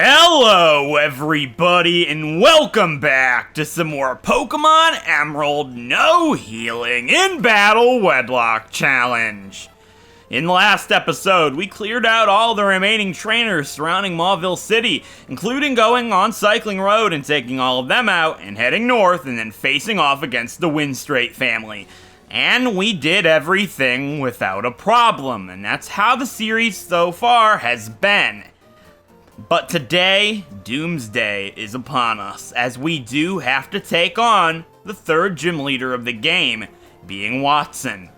Hello everybody and welcome back to some more Pokemon Emerald No Healing in Battle Wedlocke Challenge. In the last episode, we cleared out all the remaining trainers surrounding Mauville City, including going on Cycling Road and taking all of them out and heading north and then facing off against the Windstrait family. And we did everything without a problem, and that's how the series so far has been. But today, Doomsday is upon us, as we do have to take on the third gym leader of the game, being WATTSON.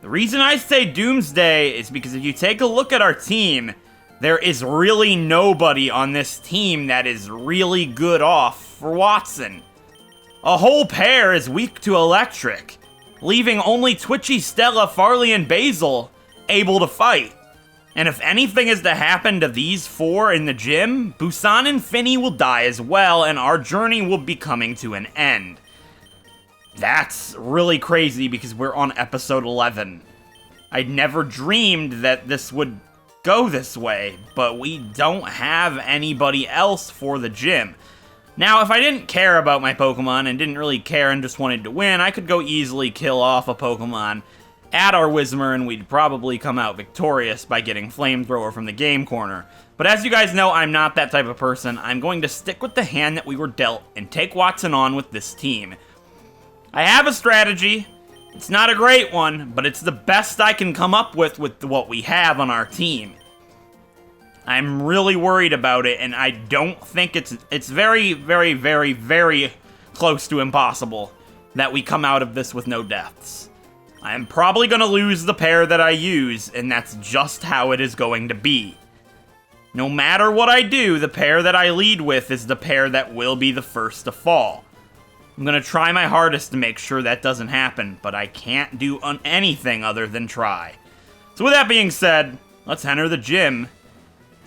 The reason I say Doomsday is because if you take a look at our team, there is really nobody on this team that is really good off for WATTSON. A whole pair is weak to electric, leaving only Twitchy, Stella, Farley, and Basil able to fight. And if anything is to happen to these four in the gym, Busan and Finny will die as well, and our journey will be coming to an end. That's really crazy because we're on episode 11. I never dreamed that this would go this way, but we don't have anybody else for the gym. Now, if I didn't care about my Pokemon and didn't really care and just wanted to win, I could go easily kill off a Pokemon at our Whismur, and we'd probably come out victorious by getting Flamethrower from the game corner. But as you guys know, I'm not that type of person. I'm going to stick with the hand that we were dealt and take WATTSON on with this team. I have a strategy. It's not a great one, but it's the best I can come up with what we have on our team. I'm really worried about it, and I don't think it's very, very, very, very close to impossible that we come out of this with no deaths. I'm probably going to lose the pair that I use, and that's just how it is going to be. No matter what I do, the pair that I lead with is the pair that will be the first to fall. I'm going to try my hardest to make sure that doesn't happen, but I can't do anything other than try. So with that being said, let's enter the gym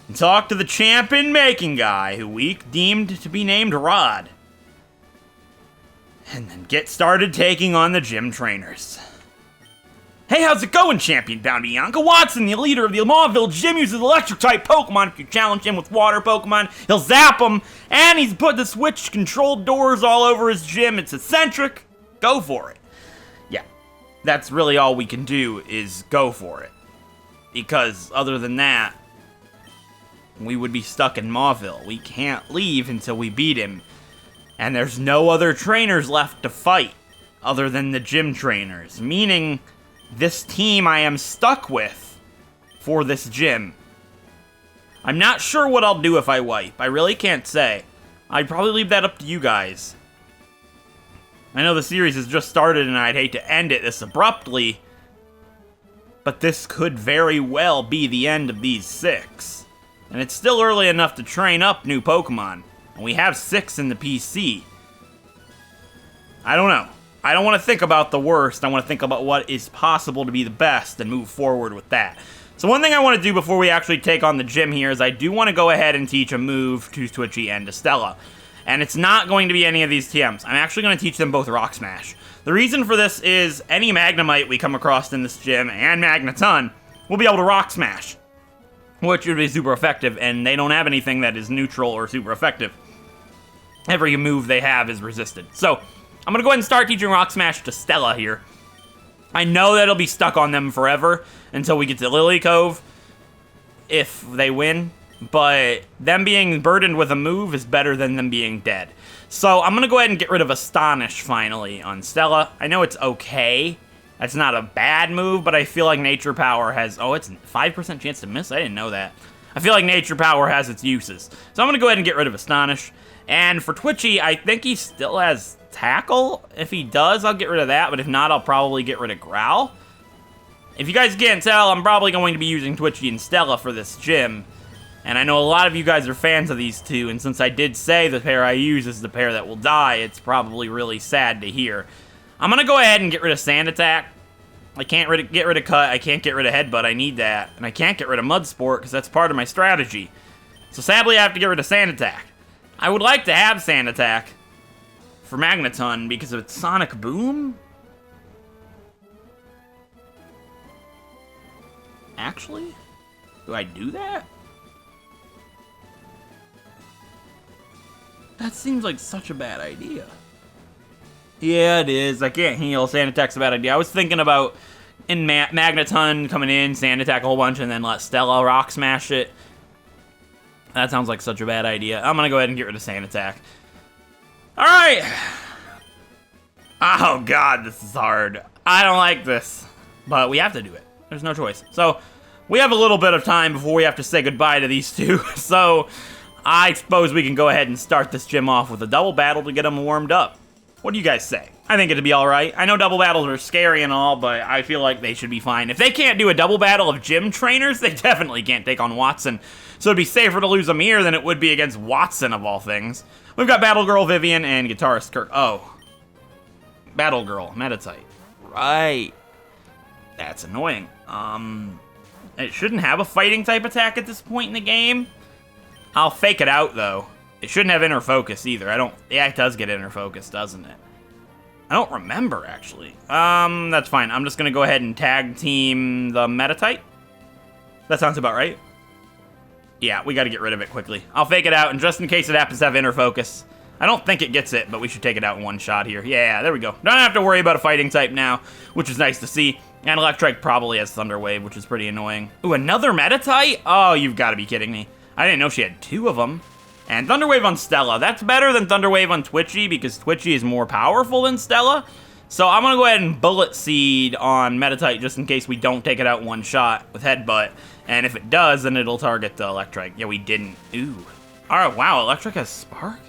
and talk to the champion-making guy who we deemed to be named Rod. And then get started taking on the gym trainers. Hey, how's it going, Champion Bianca? WATTSON, the leader of the Mauville Gym, uses electric-type Pokemon. If you challenge him with water Pokemon, he'll zap them. And he's put the switch-controlled doors all over his gym. It's eccentric. Go for it. Yeah, that's really all we can do is go for it. Because other than that, we would be stuck in Mauville. We can't leave until we beat him. And there's no other trainers left to fight other than the gym trainers, meaning this team I am stuck with for this gym. I'm not sure what I'll do if I wipe. I really can't say. I'd probably leave that up to you guys. I know the series has just started and I'd hate to end it this abruptly, but this could very well be the end of these 6. And it's still early enough to train up new Pokemon, and we have 6 in the PC. I don't know. I don't want to think about the worst. I want to think about what is possible to be the best and move forward with that. So one thing I want to do before we actually take on the gym here is I do want to go ahead and teach a move to Twitchy and to Stella. And it's not going to be any of these TMs. I'm actually going to teach them both Rock Smash. The reason for this is any Magnemite we come across in this gym and Magneton will be able to Rock Smash, which would be super effective, and they don't have anything that is neutral or super effective. Every move they have is resisted. So I'm going to go ahead and start teaching Rock Smash to Stella here. I know that it'll be stuck on them forever until we get to Lily Cove, if they win, but them being burdened with a move is better than them being dead. So I'm going to go ahead and get rid of Astonish finally on Stella. I know it's okay. That's not a bad move, but I feel like Nature Power has... Oh, it's 5% chance to miss? I didn't know that. I feel like Nature Power has its uses. So I'm going to go ahead and get rid of Astonish. And for Twitchy, I think he still has Tackle. If he does, I'll get rid of that, but if not, I'll probably get rid of Growl. If you guys can't tell, I'm probably going to be using Twitchy and Stella for this gym. And I know a lot of you guys are fans of these two, and since I did say the pair I use is the pair that will die, it's probably really sad to hear. I'm going to go ahead and get rid of Sand Attack. I can't get rid of Cut, I can't get rid of Headbutt, I need that. And I can't get rid of Mud Sport, because that's part of my strategy. So sadly, I have to get rid of Sand Attack. I would like to have Sand Attack for Magneton because of its Sonic Boom. Actually, do I do that? That seems like such a bad idea. Yeah, it is. I can't heal. Sand Attack's a bad idea. I was thinking about in Magneton coming in, Sand Attack a whole bunch, and then let Stella Rock Smash it. That sounds like such a bad idea. I'm gonna go ahead and get rid of Sand Attack. Alright! Oh god, this is hard. I don't like this. But we have to do it. There's no choice. So, we have a little bit of time before we have to say goodbye to these two. So, I suppose we can go ahead and start this gym off with a double battle to get them warmed up. What do you guys say? I think it'd be alright. I know double battles are scary and all, but I feel like they should be fine. If they can't do a double battle of gym trainers, they definitely can't take on Watson. So it'd be safer to lose them here than it would be against Watson, of all things. We've got Battle Girl Vivian and Guitarist Kirk. Oh. Battle Girl, Metatite. Right. That's annoying. It shouldn't have a fighting type attack at this point in the game. I'll fake it out, though. It shouldn't have inner focus either. Yeah, it does get inner focus, doesn't it? I don't remember, actually. That's fine. I'm just gonna go ahead and tag team the Metatite. That sounds about right. Yeah, we gotta get rid of it quickly. I'll fake it out, and just in case it happens to have inner focus. I don't think it gets it, but we should take it out in one shot here. Yeah, there we go. Don't have to worry about a fighting type now, which is nice to see. And Electrike probably has Thunder Wave, which is pretty annoying. Ooh, another Metatite? Oh, you've got to be kidding me. I didn't know she had two of them. And Thunder Wave on Stella. That's better than Thunder Wave on Twitchy, because Twitchy is more powerful than Stella. So I'm going to go ahead and Bullet Seed on Metatite, just in case we don't take it out in one shot with Headbutt. And if it does, then it'll target the Electrike. Yeah, we didn't. Ooh. Alright, wow, Electrike has Spark?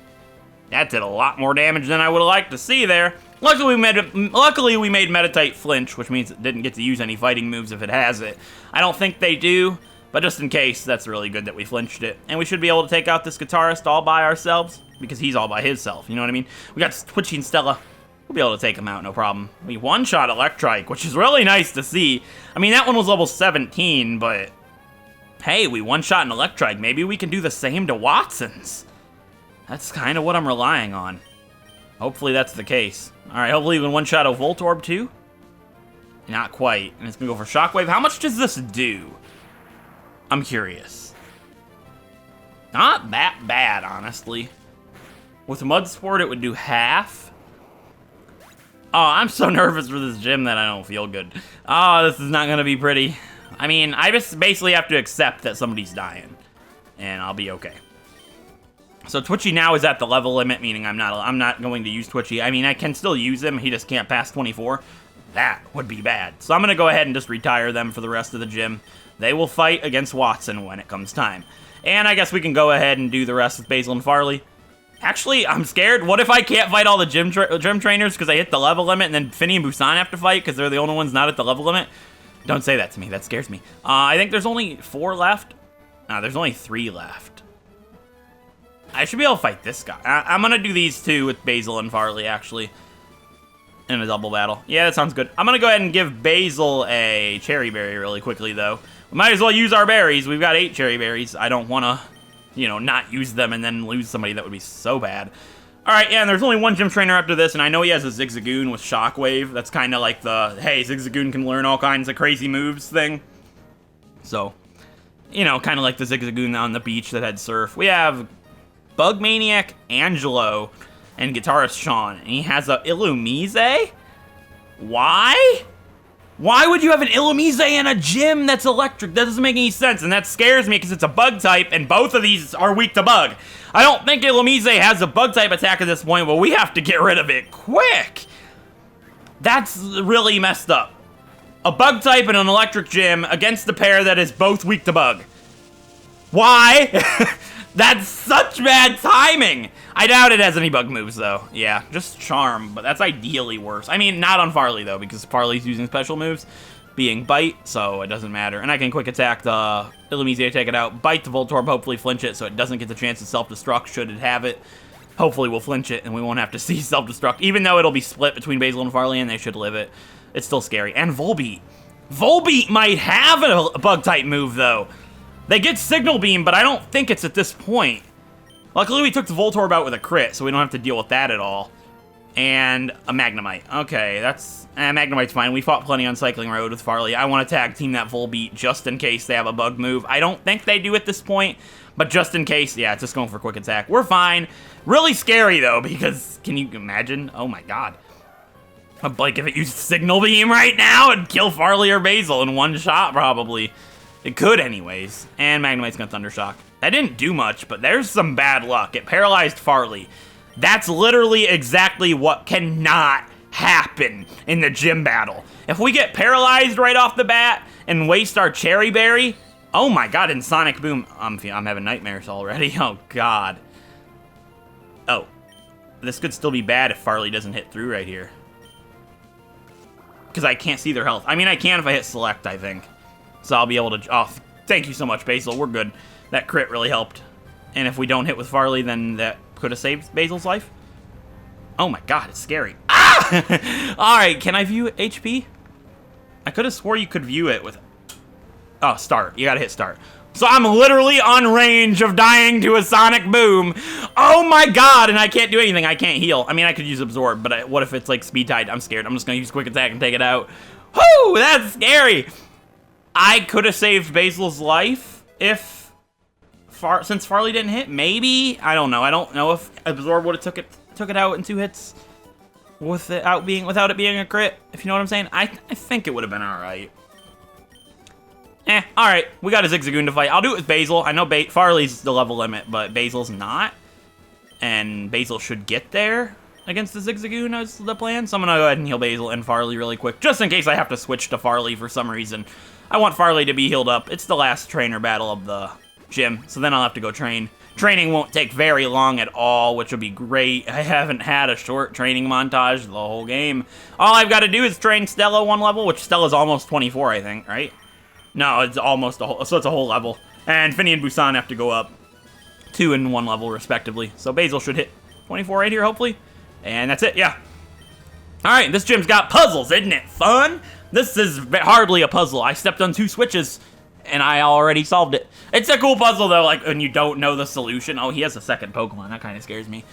That did a lot more damage than I would have liked to see there. Luckily, we made Metatite flinch, which means it didn't get to use any fighting moves if it has it. I don't think they do, but just in case, that's really good that we flinched it. And we should be able to take out this Guitarist all by ourselves, because he's all by himself, you know what I mean? We got Twitchy and Stella. We'll be able to take him out, no problem. We one-shot Electrike, which is really nice to see. I mean, that one was level 17, but hey, we one-shot an Electrike. Maybe we can do the same to Watson's. That's kind of what I'm relying on. Hopefully that's the case. Alright, hopefully we can one-shot a Voltorb too. Not quite. And it's going to go for Shockwave. How much does this do? I'm curious. Not that bad, honestly. With Mud Sport, it would do half. Oh, I'm so nervous for this gym that I don't feel good. Oh, this is not going to be pretty. I mean, I just basically have to accept that somebody's dying. And I'll be okay. So Twitchy now is at the level limit, meaning I'm not going to use Twitchy. I mean, I can still use him. He just can't pass 24. That would be bad. So I'm going to go ahead and just retire them for the rest of the gym. They will fight against Watson when it comes time. And I guess we can go ahead and do the rest with Basil and Farley. Actually, I'm scared. What if I can't fight all the gym trainers because I hit the level limit and then Finny and Busan have to fight because they're the only ones not at the level limit? Don't say that to me. That scares me. I think there's only 4 left. No, there's only 3 left. I should be able to fight this guy. I'm going to do these two with Basil and Farley, actually. In a double battle. Yeah, that sounds good. I'm going to go ahead and give Basil a Cherry Berry really quickly, though. We might as well use our berries. We've got 8 Cherry Berries. I don't want to, you know, not use them and then lose somebody. That would be so bad. Alright, yeah, and there's only one gym trainer after this, and I know he has a Zigzagoon with Shockwave. That's kind of like the, hey, Zigzagoon can learn all kinds of crazy moves thing. So, you know, kind of like the Zigzagoon on the beach that had Surf. We have Bug Maniac, Angelo, and Guitarist Sean. And he has a Illumise? Why? Why would you have an Illumise in a gym that's electric? That doesn't make any sense, and that scares me because it's a bug type, and both of these are weak to bug. I don't think Illumise has a bug type attack at this point, but we have to get rid of it quick. That's really messed up. A bug type in an electric gym against the pair that is both weak to bug. Why? That's such bad timing! I doubt it has any bug moves, though. Yeah, just Charm, but that's ideally worse. I mean, not on Farley, though, because Farley's using special moves, being Bite, so it doesn't matter. And I can quick attack the Illumise to take it out, Bite the Voltorb, hopefully flinch it, so it doesn't get the chance to self-destruct should it have it. Hopefully we'll flinch it, and we won't have to see self-destruct, even though it'll be split between Basil and Farley, and they should live it. It's still scary. And Volbeat. Volbeat might have a bug-type move, though. They get Signal Beam, but I don't think it's at this point. Luckily, we took the Voltorb out with a crit, so we don't have to deal with that at all. And a Magnemite. Okay, that's... Magnemite's fine. We fought plenty on Cycling Road with Farley. I want to tag team that Volbeat just in case they have a bug move. I don't think they do at this point, But just in case, yeah, it's just going for quick attack. We're fine. Really scary, though, because can you imagine? Oh, my God. Like, if it used Signal Beam right now, it'd kill Farley or Basil in one shot, probably. It could, anyways. And Magnemite's gonna Thundershock. That didn't do much, but there's some bad luck. It paralyzed Farley. That's literally exactly what cannot happen in the gym battle. If we get paralyzed right off the bat and waste our Cherry Berry, oh my God, in Sonic Boom, I'm having nightmares already. Oh God. Oh, this could still be bad if Farley doesn't hit through right here. Because I can't see their health. I mean, I can if I hit select, I think. So I'll be able to, oh, thank you so much, Basil, we're good. That crit really helped. And if we don't hit with Farley, then that could have saved Basil's life. Oh my God, it's scary. Ah! Alright, can I view HP? I could have swore you could view it with, oh, start, you gotta hit start. So I'm literally on range of dying to a Sonic Boom. Oh my God, and I can't do anything. I can't heal. I mean, I could use Absorb, but what if it's like Speed Tide? I'm scared. I'm just gonna use Quick Attack and take it out. Whoo, that's scary. I could have saved Basil's life if, since Farley didn't hit, maybe? I don't know. I don't know if Absorb would have took it out in 2 hits without it being a crit, if you know what I'm saying. I think it would have been alright. Alright, we got a Zigzagoon to fight. I'll do it with Basil. I know Farley's the level limit, but Basil's not. And Basil should get there against the Zigzagoon as the plan. So I'm gonna go ahead and heal Basil and Farley really quick, just in case I have to switch to Farley for some reason. I want Farley to be healed up. It's the last trainer battle of the gym, so then I'll have to go train. Training won't take very long at all, which will be great. I haven't had a short training montage the whole game. All I've got to do is train Stella 1 level, which Stella's almost 24, I think, right? No, it's almost a whole, so it's a whole level. And Finny and Busan have to go up 2 and 1 level, respectively. So Basil should hit 24 right here, hopefully. And that's it, yeah. Alright, this gym's got puzzles, isn't it fun? This is hardly a puzzle. I stepped on 2 switches, and I already solved it. It's a cool puzzle, though, like, when you don't know the solution. Oh, he has a second Pokemon. That kind of scares me.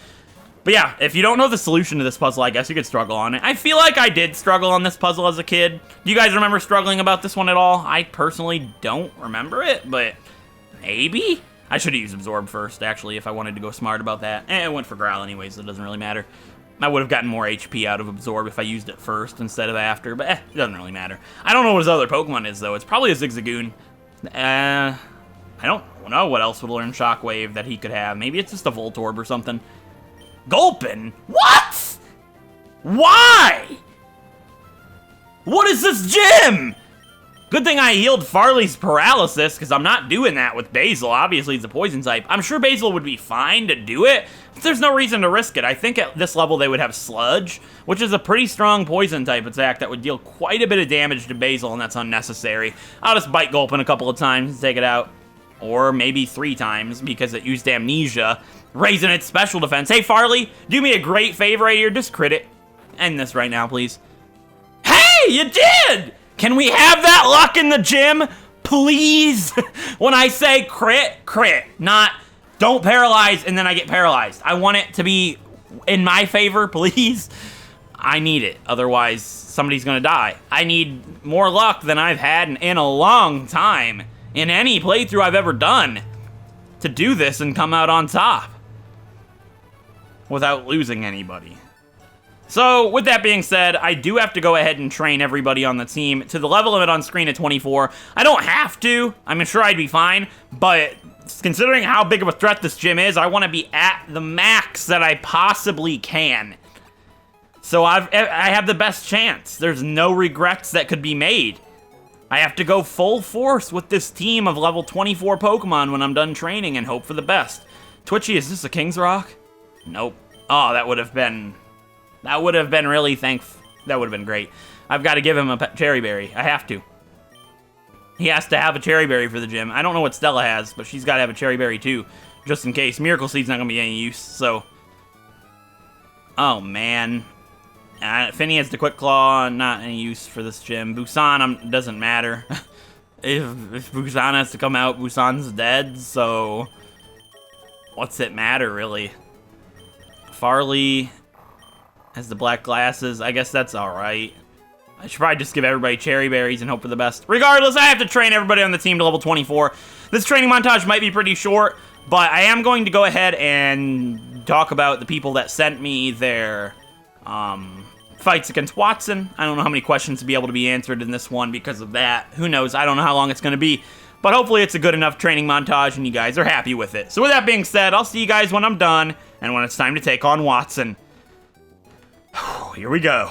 But yeah, if you don't know the solution to this puzzle, I guess you could struggle on it. I feel like I did struggle on this puzzle as a kid. Do you guys remember struggling about this one at all? I personally don't remember it, but maybe? I should have used Absorb first, actually, if I wanted to go smart about that. I went for Growl anyways, so it doesn't really matter. I would have gotten more HP out of Absorb if I used it first instead of after, but it doesn't really matter. I don't know what his other Pokemon is, though. It's probably a Zigzagoon. I don't know what else would learn Shockwave that he could have. Maybe it's just a Voltorb or something. Gulpin? What? Why? What is this gym? Good thing I healed Farley's paralysis, because I'm not doing that with Basil. Obviously, it's a poison type. I'm sure Basil would be fine to do it, but there's no reason to risk it. I think at this level they would have Sludge, which is a pretty strong poison type attack that would deal quite a bit of damage to Basil, and that's unnecessary. I'll just bite Gulpin a couple of times and take it out. Or maybe 3 times, because it used Amnesia, raising its special defense. Hey, Farley, do me a great favor right here. Just crit it. End this right now, please. Hey, you did! Can we have that luck in the gym, please? When I say crit, crit. Not, don't paralyze, and then I get paralyzed. I want it to be in my favor, please. I need it. Otherwise, somebody's gonna die. I need more luck than I've had in a long time. In any playthrough I've ever done, to do this and come out on top without losing anybody. So, with that being said, I do have to go ahead and train everybody on the team to the level limit on screen at 24. I don't have to. I'm sure I'd be fine, but considering how big of a threat this gym is, I want to be at the max that I possibly can. So I have the best chance. There's no regrets that could be made. I have to go full force with this team of level 24 Pokemon when I'm done training and hope for the best. Twitchy, is this a King's Rock? Nope. Oh, that would have been really that would have been great. I've got to give him a Cherry Berry. I have to. He has to have a Cherry Berry for the gym. I don't know what Stella has, but she's got to have a Cherry Berry too, just in case. Miracle Seed's not going to be any use, so. Oh, man. Finny has the Quick Claw, not any use for this gym. Busan doesn't matter. if Busan has to come out, Busan's dead, so what's it matter, really? Farley has the black glasses. I guess that's alright. I should probably just give everybody Cherry Berries and hope for the best. Regardless, I have to train everybody on the team to level 24. This training montage might be pretty short, But I am going to go ahead and talk about the people that sent me their fights against Watson. I don't know how many questions to be able to be answered in this one because of that. Who knows? I don't know how long it's going to be. But hopefully it's a good enough training montage and you guys are happy with it. So with that being said, I'll see you guys when I'm done and when it's time to take on Watson. Here we go.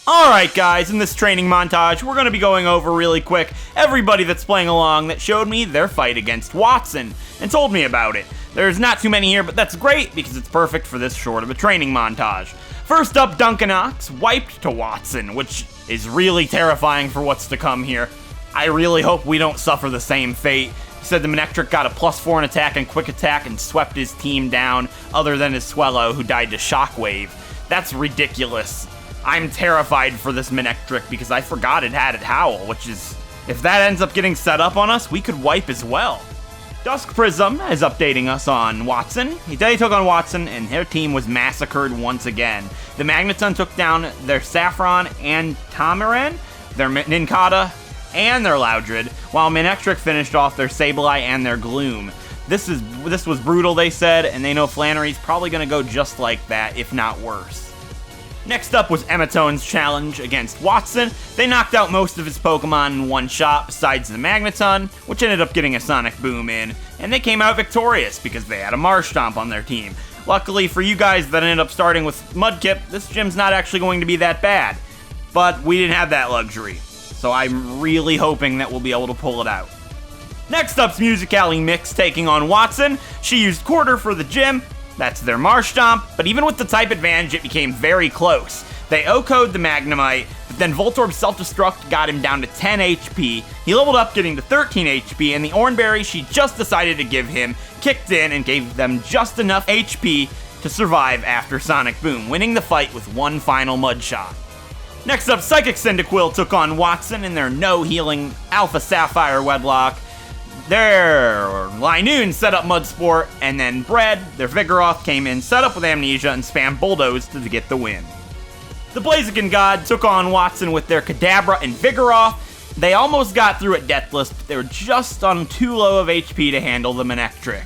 Alright guys, in this training montage, we're going to be going over really quick everybody that's playing along that showed me their fight against Watson and told me about it. There's not too many here, but that's great because it's perfect for this short of a training montage. First up, Dunkanox wiped to Watson, which is really terrifying for what's to come here. I really hope we don't suffer the same fate. He said the Manectric got a +4 in attack and quick attack and swept his team down, other than his Swellow, who died to Shockwave. That's ridiculous. I'm terrified for this Manectric because I forgot it had it Howl, which is, if that ends up getting set up on us, we could wipe as well. Dusk Prism is updating us on Watson. They took on Watson and their team was massacred once again. The Magneton took down their Saffron and Tamaran, their Nincada, and their Loudred, while Manectric finished off their Sableye and their Gloom. This was brutal, they said, and they know Flannery's probably going to go just like that, if not worse. Next up was Ematone's challenge against Watson. They knocked out most of his Pokemon in one shot besides the Magneton, which ended up getting a Sonic Boom in, and they came out victorious because they had a Marshtomp on their team. Luckily for you guys that ended up starting with Mudkip, this gym's not actually going to be that bad, but we didn't have that luxury, so I'm really hoping that we'll be able to pull it out. Next up's Musically Mix taking on Watson. She used Quarter for the gym. That's their Marshtomp, but even with the type advantage, it became very close. They O-code the Magnemite, but then Voltorb's Self-Destruct got him down to 10 HP. He leveled up, getting to 13 HP, and the Oranberry she just decided to give him kicked in and gave them just enough HP to survive after Sonic Boom, winning the fight with one final Mud Shot. Next up, Psychic Cyndaquil took on Watson in their no-healing Alpha Sapphire Wedlocke. Their Linoon set up Mudsport, and then Bread, their Vigoroth, came in, set up with Amnesia, and spammed Bulldoze to get the win. The Blaziken God took on Watson with their Kadabra and Vigoroth. They almost got through at Deathless, but they were just on too low of HP to handle the Manectric.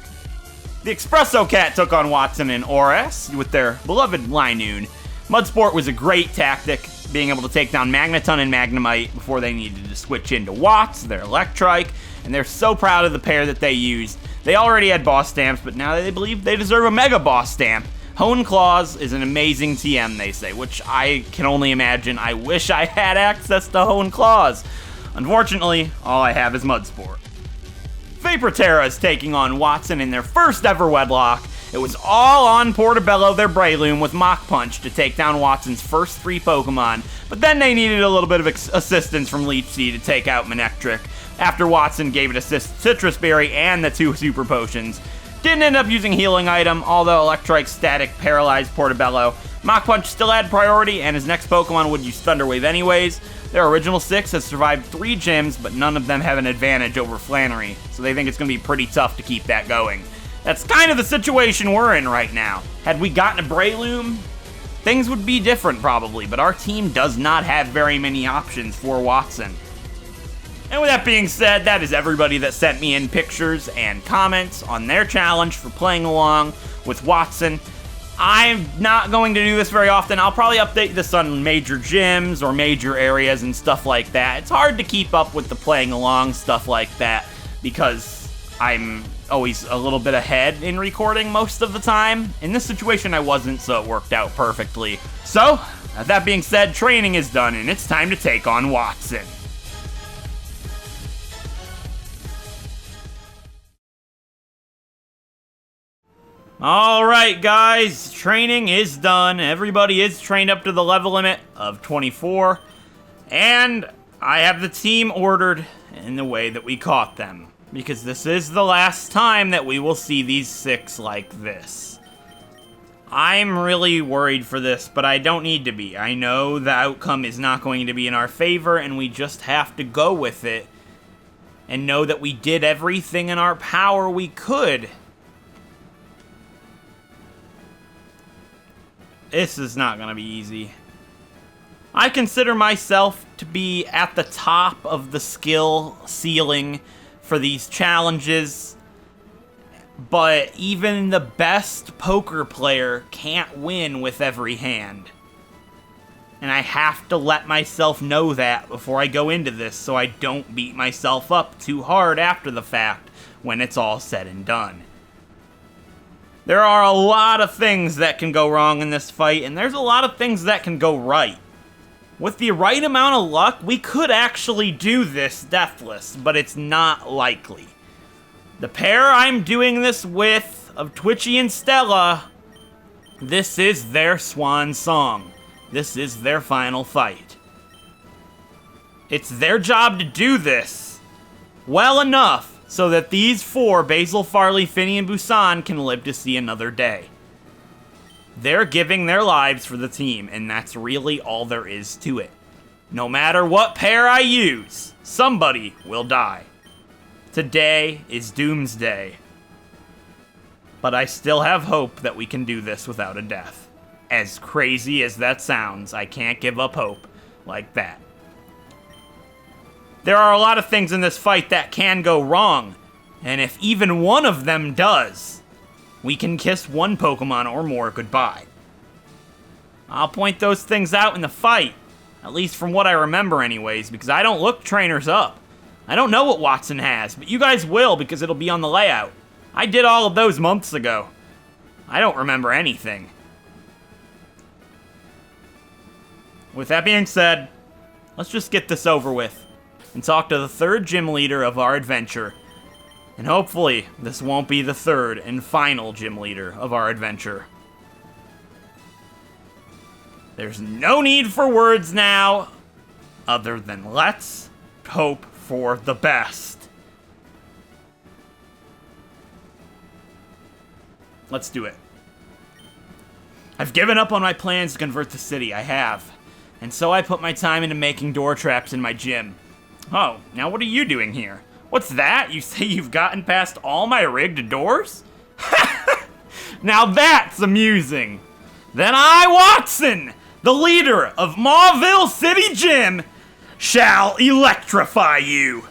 The Espresso Cat took on Watson and Oris with their beloved Linoon. Mudsport was a great tactic, being able to take down Magneton and Magnemite before they needed to switch into Watts, their Electrike, and they're so proud of the pair that they used. They already had boss stamps, but now they believe they deserve a Mega Boss stamp. HOENN Claws is an amazing TM, they say, which I can only imagine. I wish I had access to HOENN Claws. Unfortunately, all I have is Mudsport. Vaporterra is taking on Watson in their first ever Wedlocke. It was all on Portobello, their Breloom, with Mach Punch to take down Watson's first 3 Pokemon, but then they needed a little bit of assistance from Leech Seed to take out Manectric, after Watson gave it a Citrus Berry and the 2 Super Potions. Didn't end up using Healing Item, although Electrike Static paralyzed Portobello. Mach Punch still had priority, and his next Pokemon would use Thunder Wave anyways. Their original 6 has survived 3 gyms, but none of them have an advantage over Flannery, so they think it's going to be pretty tough to keep that going. That's kind of the situation we're in right now. Had we gotten a Breloom, things would be different probably, but our team does not have very many options for Watson. And with that being said, that is everybody that sent me in pictures and comments on their challenge for playing along with Watson. I'm not going to do this very often. I'll probably update this on major gyms or major areas and stuff like that. It's hard to keep up with the playing along stuff like that because I'm always a little bit ahead in recording most of the time. In this situation, I wasn't, so it worked out perfectly. So, that being said, training is done and it's time to take on Watson. Alright guys, training is done. Everybody is trained up to the level limit of 24. And I have the team ordered in the way that we caught them. Because this is the last time that we will see these 6 like this. I'm really worried for this, but I don't need to be. I know the outcome is not going to be in our favor, and we just have to go with it. And know that we did everything in our power we could. This is not going to be easy. I consider myself to be at the top of the skill ceiling for these challenges, but even the best poker player can't win with every hand. And I have to let myself know that before I go into this so I don't beat myself up too hard after the fact when it's all said and done. There are a lot of things that can go wrong in this fight, and there's a lot of things that can go right. With the right amount of luck, we could actually do this deathless, but it's not likely. The pair I'm doing this with, of Twitchy and Stella, this is their swan song. This is their final fight. It's their job to do this well enough so that these four, Basil, Farley, Finny, and Busan, can live to see another day. They're giving their lives for the team, and that's really all there is to it. No matter what pair I use, somebody will die. Today is Doomsday. But I still have hope that we can do this without a death. As crazy as that sounds, I can't give up hope like that. There are a lot of things in this fight that can go wrong, and if even one of them does, we can kiss one Pokemon or more goodbye. I'll point those things out in the fight, at least from what I remember anyways, because I don't look trainers up. I don't know what WATTSON has, but you guys will because it'll be on the layout. I did all of those months ago. I don't remember anything. With that being said, let's just get this over with and talk to the third gym leader of our adventure. And hopefully, this won't be the third and final gym leader of our adventure. There's no need for words now, other than let's hope for the best. Let's do it. I've given up on my plans to convert the city, I have. And so I put my time into making door traps in my gym. Oh, now what are you doing here? What's that? You say you've gotten past all my rigged doors? Now that's amusing. Then I, WATTSON, the leader of Mauville City Gym, shall electrify you.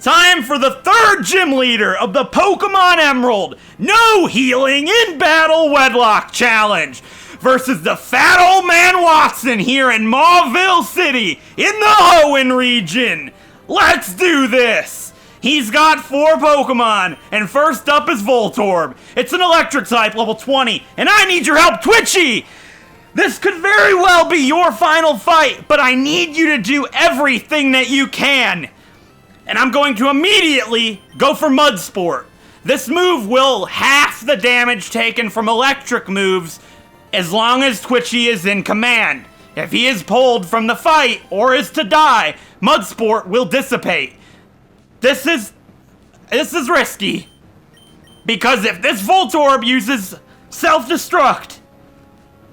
Time for the third gym leader of the Pokemon Emerald No Healing in Battle Wedlocke Challenge versus the fat old man WATTSON here in Mauville City in the HOENN region. Let's do this! He's got 4 Pokemon, and first up is Voltorb. It's an electric type, level 20, and I need your help, Twitchy! This could very well be your final fight, but I need you to do everything that you can. And I'm going to immediately go for Mud Sport. This move will half the damage taken from electric moves as long as Twitchy is in command. If he is pulled from the fight or is to die, Mud Sport will dissipate. This is risky. Because if this Voltorb uses self-destruct,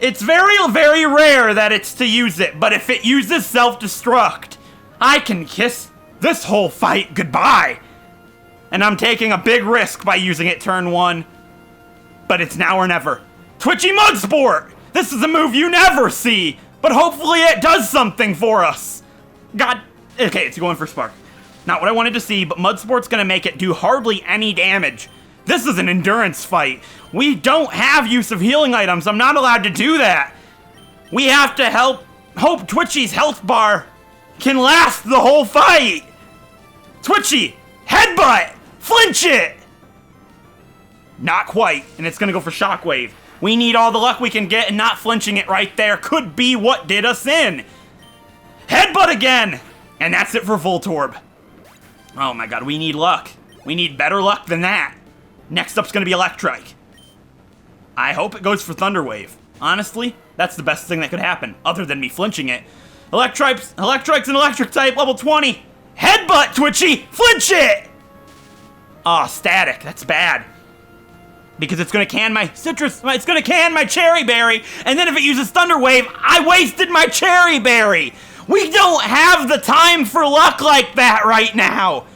it's very, very rare that it's to use it, but if it uses self-destruct, I can kiss this whole fight goodbye. And I'm taking a big risk by using it turn 1, but it's now or never. Twitchy Mud Sport! This is a move you never see, but hopefully it does something for us. God, okay, it's going for Spark. Not what I wanted to see, but Mud Sport's gonna make it do hardly any damage. This is an endurance fight. We don't have use of healing items. I'm not allowed to do that. We have to hope Twitchy's health bar can last the whole fight. Twitchy, headbutt, flinch it. Not quite, and it's gonna go for Shockwave. We need all the luck we can get, and not flinching it right there could be what did us in. Headbutt again, and that's it for Voltorb. Oh my god, we need luck. We need better luck than that. Next up's gonna be Electrike. I hope it goes for Thunder Wave. Honestly, that's the best thing that could happen, other than me flinching it. Electrike's an electric type, level 20. Headbutt, Twitchy! Flinch it! Aw, static. That's bad. Because it's gonna can my citrus, it's gonna can my Cherry Berry, and then if it uses Thunder Wave, I wasted my Cherry Berry! We don't have the time for luck like that right now!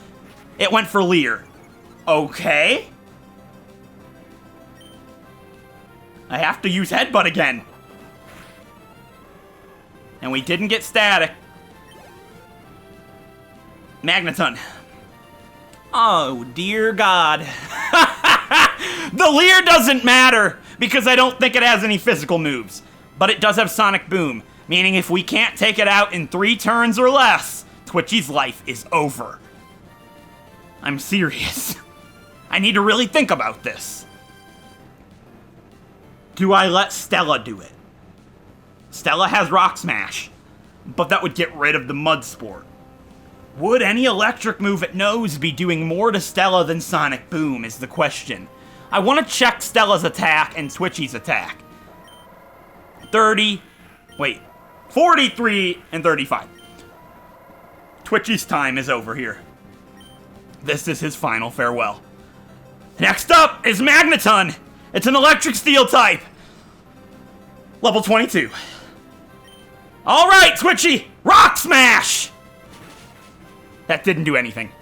It went for Leer. Okay. I have to use Headbutt again. And we didn't get static. Magneton. Oh, dear God. The Leer doesn't matter, because I don't think it has any physical moves. But it does have Sonic Boom, meaning if we can't take it out in 3 turns or less, Twitchy's life is over. I'm serious. I need to really think about this. Do I let Stella do it? Stella has Rock Smash, but that would get rid of the Mud Sport. Would any electric move it knows be doing more to Stella than Sonic Boom is the question. I want to check Stella's attack and Twitchy's attack. 43 and 35. Twitchy's time is over here. This is his final farewell. Next up is Magneton. It's an electric steel type. Level 22. All right, Twitchy, Rock Smash! That didn't do anything.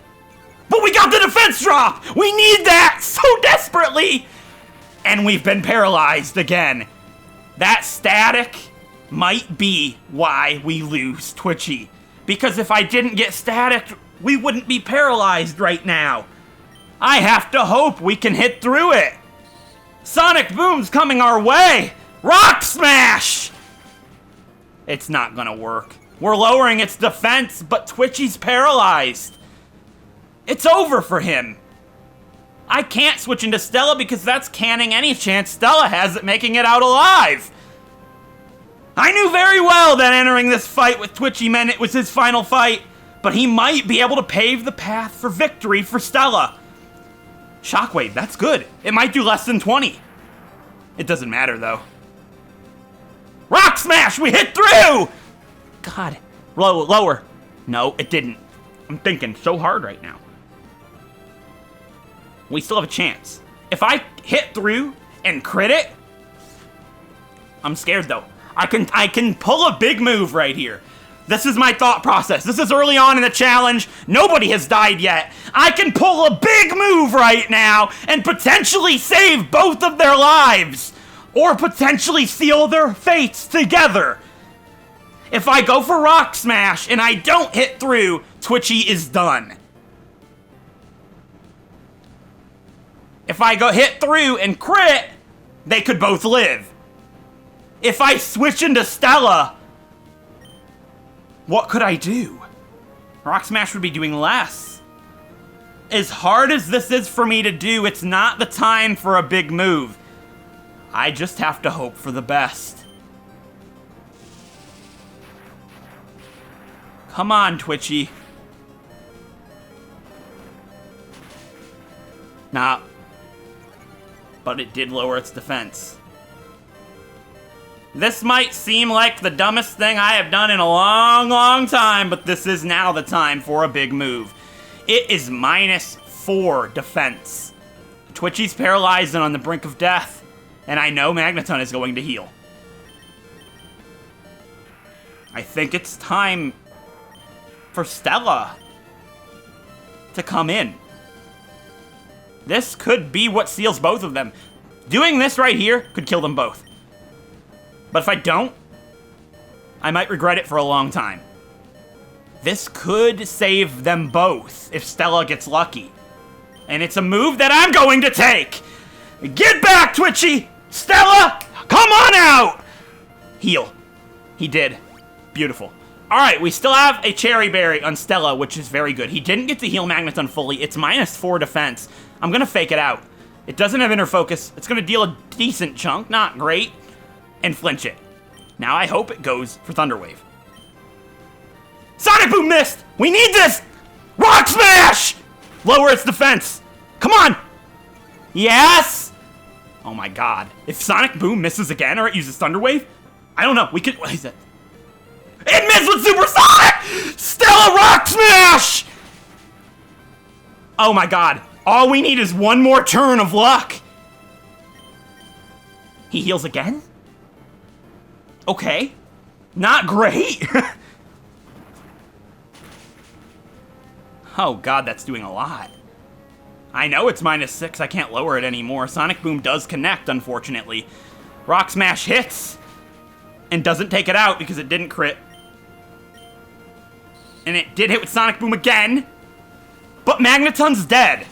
But we got the defense drop! We need that so desperately! And we've been paralyzed again. That static might be why we lose Twitchy. Because if I didn't get static, we wouldn't be paralyzed right now. I have to hope we can hit through it. Sonic Boom's coming our way! Rock Smash! It's not gonna work. We're lowering its defense, but Twitchy's paralyzed. It's over for him. I can't switch into Stella because that's canning any chance Stella has at making it out alive. I knew very well that entering this fight with Twitchy meant it was his final fight, but he might be able to pave the path for victory for Stella. Shockwave, that's good. It might do less than 20. It doesn't matter, though. Rock Smash, we hit through! God, lower. No, it didn't. I'm thinking so hard right now. We still have a chance. If I hit through and crit it, I'm scared though. I can pull a big move right here. This is my thought process. This is early on in the challenge. Nobody has died yet. I can pull a big move right now and potentially save both of their lives. Or potentially seal their fates together. If I go for Rock Smash and I don't hit through, Twitchy is done. If I go hit through and crit, they could both live. If I switch into Stella, what could I do? Rock Smash would be doing less. As hard as this is for me to do, it's not the time for a big move. I just have to hope for the best. Come on, Twitchy. Nah. But it did lower its defense. This might seem like the dumbest thing I have done in a long, long time, but this is now the time for a big move. It is -4 defense. Twitchy's paralyzed and on the brink of death. And I know Magneton is going to heal. I think it's time for Stella to come in. This could be what seals both of them. Doing this right here could kill them both. But if I don't, I might regret it for a long time. This could save them both if Stella gets lucky. And it's a move that I'm going to take. Get back, Twitchy! Stella, come on out! Heal. He did. Beautiful. Alright, we still have a Cherry Berry on Stella, which is very good. He didn't get to heal Magneton fully. It's -4 defense. I'm gonna fake it out. It doesn't have Inner Focus. It's gonna deal a decent chunk, not great, and flinch it. Now I hope it goes for Thunder Wave. Sonic Boom missed! We need this! Rock Smash! Lower its defense. Come on! Yes! Oh my god. If Sonic Boom misses again or it uses Thunder Wave, I don't know. We could... What is it? It missed with Supersonic! Stella Rock Smash! Oh my god. All we need is one more turn of luck. He heals again? Okay. Not great. Oh god, that's doing a lot. I know it's -6, I can't lower it anymore. Sonic Boom does connect, unfortunately. Rock Smash hits, and doesn't take it out because it didn't crit. And it did hit with Sonic Boom again. But Magneton's dead.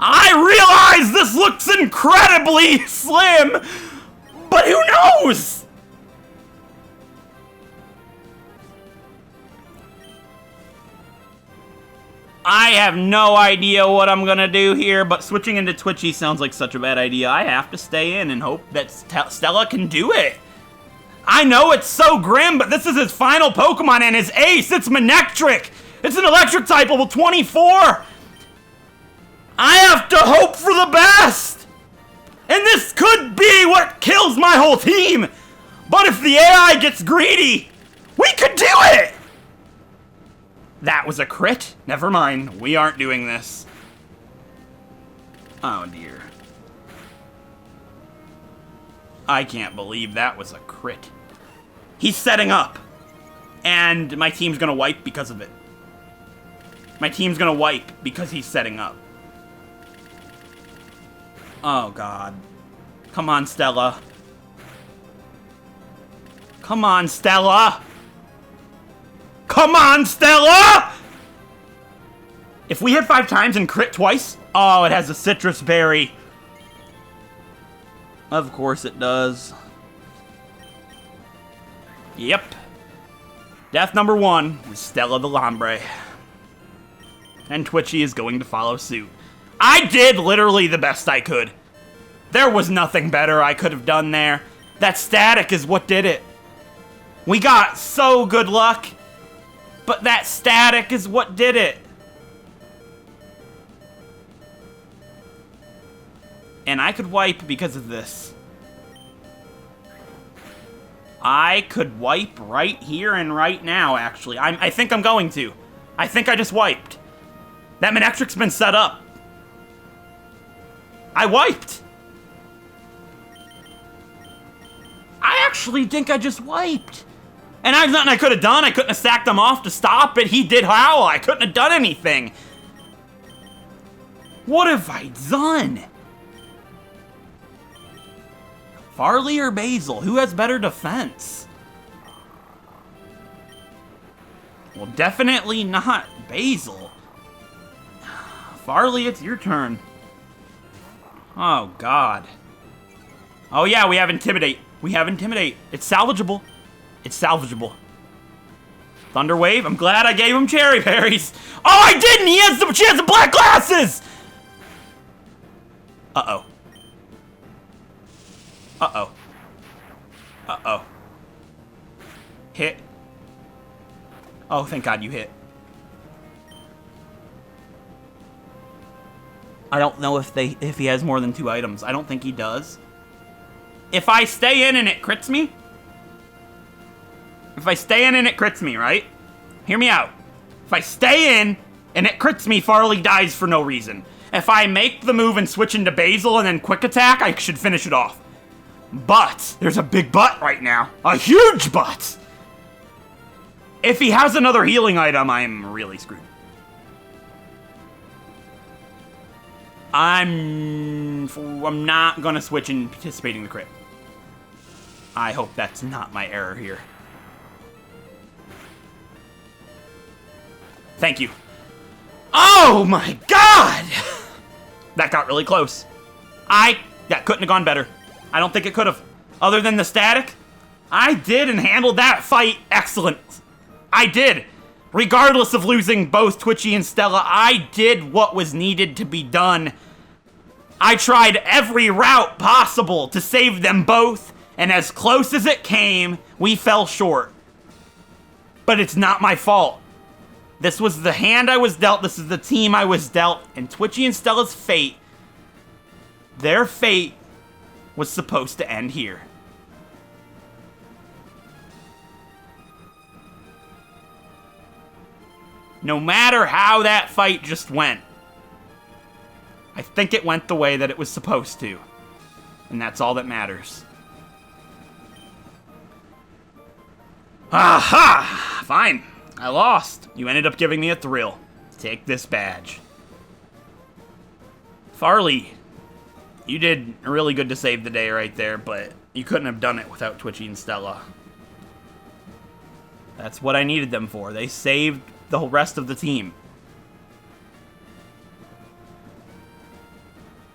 I realize this looks incredibly slim, but who knows? I have no idea what I'm gonna do here, but switching into Twitchy sounds like such a bad idea. I have to stay in and hope that Stella can do it. I know it's so grim, but this is his final Pokemon and his ace. It's Manectric. It's an electric type, level 24. I have to hope for the best. And this could be what kills my whole team. But if the AI gets greedy, we could do it. That was a crit. Never mind. We aren't doing this. Oh, dear. I can't believe that was a crit. He's setting up. And my team's gonna wipe because of it. My team's gonna wipe because he's setting up. Oh, God. Come on, Stella. Come on, Stella! Come on, Stella! If we hit 5 times and crit twice... Oh, it has a citrus berry. Of course it does. Yep. Death number 1 was Stella the Lombre. And Twitchy is going to follow suit. I did literally the best I could. There was nothing better I could have done there. That static is what did it. We got so good luck. But that static is what did it. And I could wipe because of this. I could wipe right here and right now, actually. I think I'm going to. I think I just wiped. That Manectric's been set up. I wiped. I actually think I just wiped. And there's nothing I could have done. I couldn't have sacked him off to stop it. He did howl. I couldn't have done anything. What have I done? Farley or Basil? Who has better defense? Well, definitely not Basil. Farley, it's your turn. Oh, God. Oh, yeah, we have Intimidate. We have Intimidate. It's salvageable. It's salvageable. Thunder Wave. I'm glad I gave him cherry berries. Oh, I didn't! She has the black glasses! Uh-oh. Uh-oh. Uh-oh. Hit. Oh, thank God you hit. I don't know if he has more than 2 items. I don't think he does. If I stay in and it crits me... If I stay in and it crits me, right? Hear me out. If I stay in and it crits me, Farley dies for no reason. If I make the move and switch into Basil and then quick attack, I should finish it off. But, there's a big but right now. A huge but! If he has another healing item, I'm really screwed. I'm not gonna switch in participating in the crit. I hope that's not my error here. Thank you. Oh my God! That got really close. That couldn't have gone better. I don't think it could have. Other than the static, I did and handled that fight excellent. I did. Regardless of losing both Twitchy and Stella, I did what was needed to be done. I tried every route possible to save them both, and as close as it came, we fell short. But it's not my fault. This was the hand I was dealt, this is the team I was dealt, and Twitchy and Stella's fate, their fate was supposed to end here. No matter how that fight just went, I think it went the way that it was supposed to. And that's all that matters. Aha! Fine. I lost. You ended up giving me a thrill. Take this badge. Farley, you did really good to save the day right there, but you couldn't have done it without Twitchy and Stella. That's what I needed them for. They saved the rest of the team.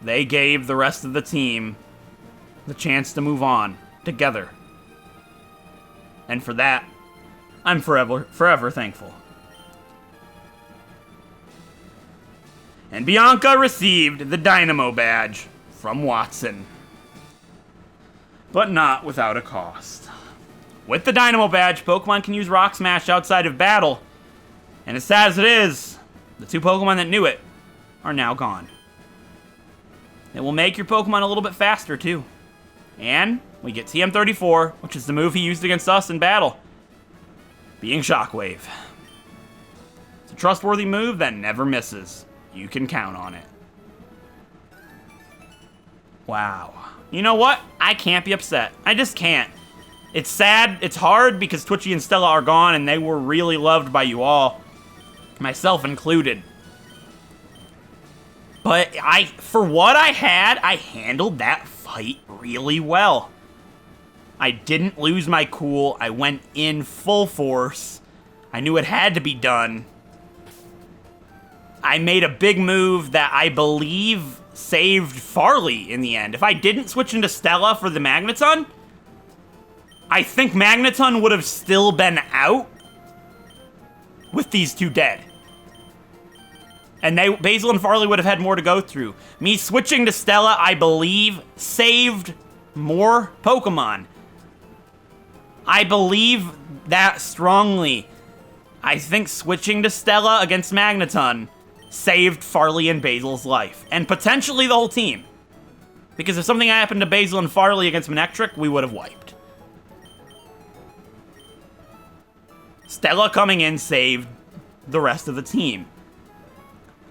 They gave the rest of the team the chance to move on together. And for that, I'm forever thankful. And Bianca received the Dynamo badge from WATTSON. But not without a cost. With the Dynamo badge, Pokemon can use Rock Smash outside of battle. And as sad as it is, the 2 Pokemon that knew it are now gone. It will make your Pokemon a little bit faster too. And we get TM34, which is the move he used against us in battle, being Shockwave. It's a trustworthy move that never misses. You can count on it. Wow. You know what? I can't be upset. I just can't. It's sad. It's hard because Twitchy and Stella are gone and they were really loved by you all. Myself included. But for what I had, I handled that fight really well. I didn't lose my cool. I went in full force. I knew it had to be done. I made a big move that I believe saved Farley in the end. If I didn't switch into Stella for the Magneton, I think Magneton would have still been out with these 2 dead. And Basil and Farley would have had more to go through. Me switching to Stella, I believe, saved more Pokemon. I believe that strongly. I think switching to Stella against Magneton saved Farley and Basil's life. And potentially the whole team. Because if something happened to Basil and Farley against Manectric, we would have wiped. Stella coming in saved the rest of the team.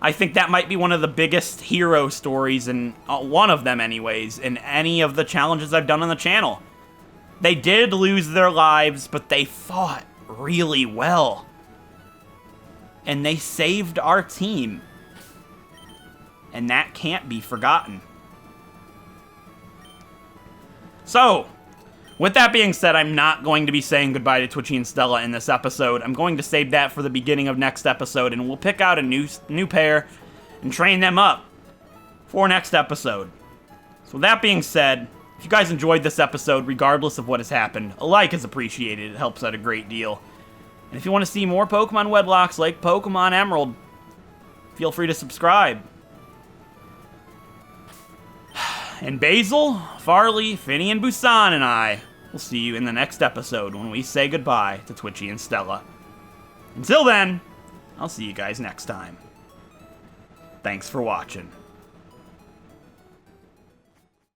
I think that might be one of the biggest hero stories, in one of them anyways, in any of the challenges I've done on the channel. They did lose their lives, but they fought really well. And they saved our team. And that can't be forgotten. So, with that being said, I'm not going to be saying goodbye to Twitchy and Stella in this episode. I'm going to save that for the beginning of next episode, and we'll pick out a new pair and train them up for next episode. So with that being said, if you guys enjoyed this episode, regardless of what has happened, a like is appreciated. It helps out a great deal. And if you want to see more Pokemon Wedlocks like Pokemon Emerald, feel free to subscribe. And Basil, Farley, Finny, and Busan and I will see you in the next episode when we say goodbye to Twitchy and Stella. Until then, I'll see you guys next time. Thanks for watching.